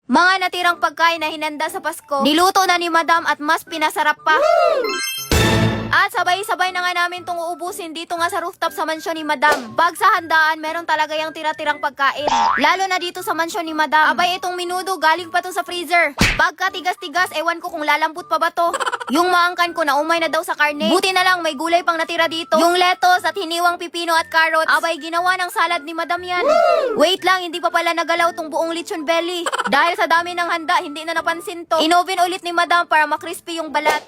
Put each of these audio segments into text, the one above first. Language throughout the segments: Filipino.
Mga natirang pagkain na hinanda sa Pasko, niluto na ni Madam at mas pinasarap pa. At sabay-sabay na nga namin itong uubusin dito nga sa rooftop sa mansyon ni Madam. Pag sa handaan, meron talaga yung tira-tirang pagkain. Lalo na dito sa mansyon ni Madam. Abay, itong minudo, galing pa to sa freezer. Pagka tigas-tigas, ewan ko kung lalambot pa ba to. Yung maangkan ko na umay na daw sa karne. Buti na lang, may gulay pang natira dito. Yung lettuce at hiniwang pipino at carrots. Abay, ginawa ng salad ni Madam yan. Wait lang, hindi pa pala nagalaw tong buong lechon belly. Dahil sa dami ng handa, hindi na napansin to. Inoven ulit ni Madam para makrispy yung balat.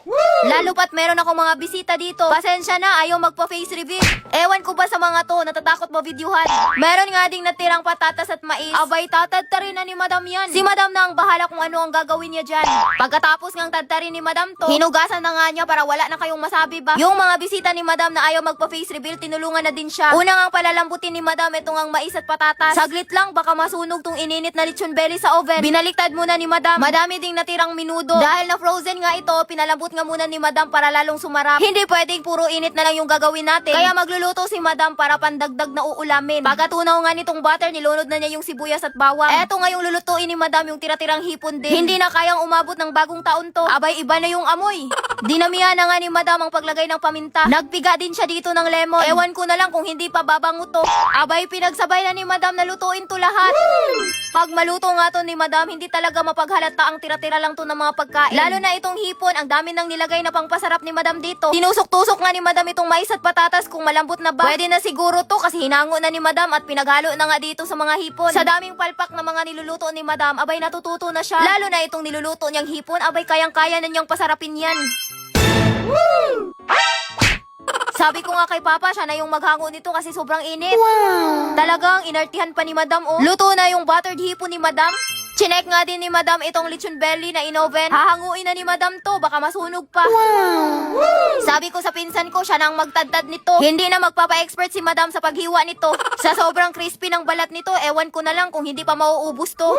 Lalo pat meron akong mga bisita dito. Pasensya na, ayaw magpa-face reveal. Ewan ko ba sa mga to, natatakot ma-videohan. Meron nga ding natirang patatas at mais. Abay, tatadtarin na ni Madam yan. Si Madam na ang bahala kung ano ang gagawin niya dyan. Pagkatapos ngang tadtarin ni Madam to, hinugasan na nga niya para wala na kayong masabi ba. Yung mga bisita ni Madam na ayaw magpa-face reveal, tinulungan na din siya. Una ngang palalambutin ni Madam itong ang mais at patatas. Saglit lang, baka masunog tong ininit na lechon belly sa oven. Binaliktad muna ni Madam. Madami ding natirang minudo. Dahil na frozen nga ito, pinalambot nga muna ni Madam para lalong sumarap. Hindi pwedeng puro init na lang yung gagawin natin. Kaya magluluto si Madam para pandagdag na uulamin. Pagkatunaw nga nitong butter, nilunod na niya yung sibuyas at bawang. Eto nga yung lulutuin ni Madam, yung tira-tirang hipon din. Hindi na kayang umabot ng bagong taon to. Abay, iba na yung amoy. Dinamihan na nga ni Madam ang paglagay ng paminta. Nagpiga din siya dito ng lemon. Ewan ko na lang kung hindi pa babango to. Abay, pinagsabay na ni Madam na lutuin to lahat. Pag maluto nga to ni Madam, hindi talaga mapaghalata ang tira-tira lang to ng mga pagkain. Lalo na itong hipon, ang dami nang nilagay na pangpasarap ni Madam dito. Tinusok-tusok nga ni Madam itong mais at patatas kung malambot na ba. Pwede na siguro to kasi hinango na ni Madam at pinaghalo na nga dito sa mga hipon. Sa daming palpak na mga niluluto ni Madam, abay natututo na siya. Lalo na itong niluluto niyang hipon, abay kayang-kaya na niyang pasarapin yan. Sabi ko nga kay Papa, siya na yung maghango nito kasi sobrang init. Talagang inartihan pa ni Madam oh. Luto na yung buttered hipon ni Madam. Chinek nga din ni Madam itong lechon belly na inoven. Hahanguin na ni Madam to, baka masunog pa. Sabi ko sa pinsan ko, siya na ang magtadtad nito. Hindi na magpapa-expert si Madam sa paghiwa nito. Sa sobrang crispy ng balat nito, ewan ko na lang kung hindi pa mauubos to.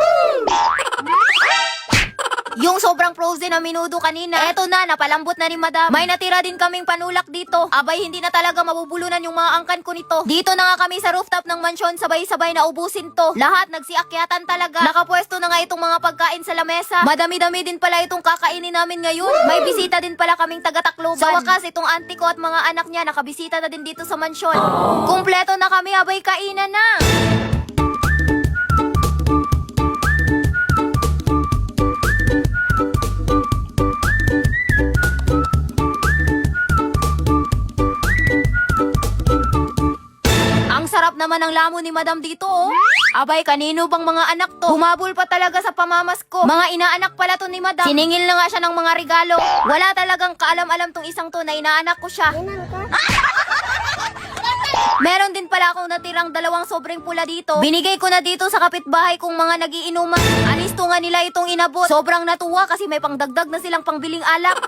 Yung sobrang frozen na minudo kanina, eto na, napalambot na ni Madam. May natira din kaming panulak dito. Abay, hindi na talaga mabubulunan yung mga angkan ko nito. Dito na nga kami sa rooftop ng mansyon, sabay-sabay na ubusin to. Lahat nagsiakyatan talaga. Nakapwesto na nga itong mga pagkain sa lamesa. Madami-dami din pala itong kakainin namin ngayon. May bisita din pala kaming taga-Tacloban. Sa wakas, itong auntie ko at mga anak niya nakabisita na din dito sa mansyon. Kumpleto na kami, abay, kainan na. Sarap naman ang lamon ni Madam dito oh. Abay, kanino bang mga anak to? Humabol pa talaga sa pamamas ko. Mga inaanak pala to ni Madam. Siningil na nga siya ng mga regalo. Wala talagang kaalam-alam tong isang to na inaanak ko siya. Meron din pala akong natirang dalawang sobrang pula dito. Binigay ko na dito sa kapitbahay kong mga nagiinuman. Alisto nga nila itong inabot. Sobrang natuwa kasi may pangdagdag na silang pangbiling alak.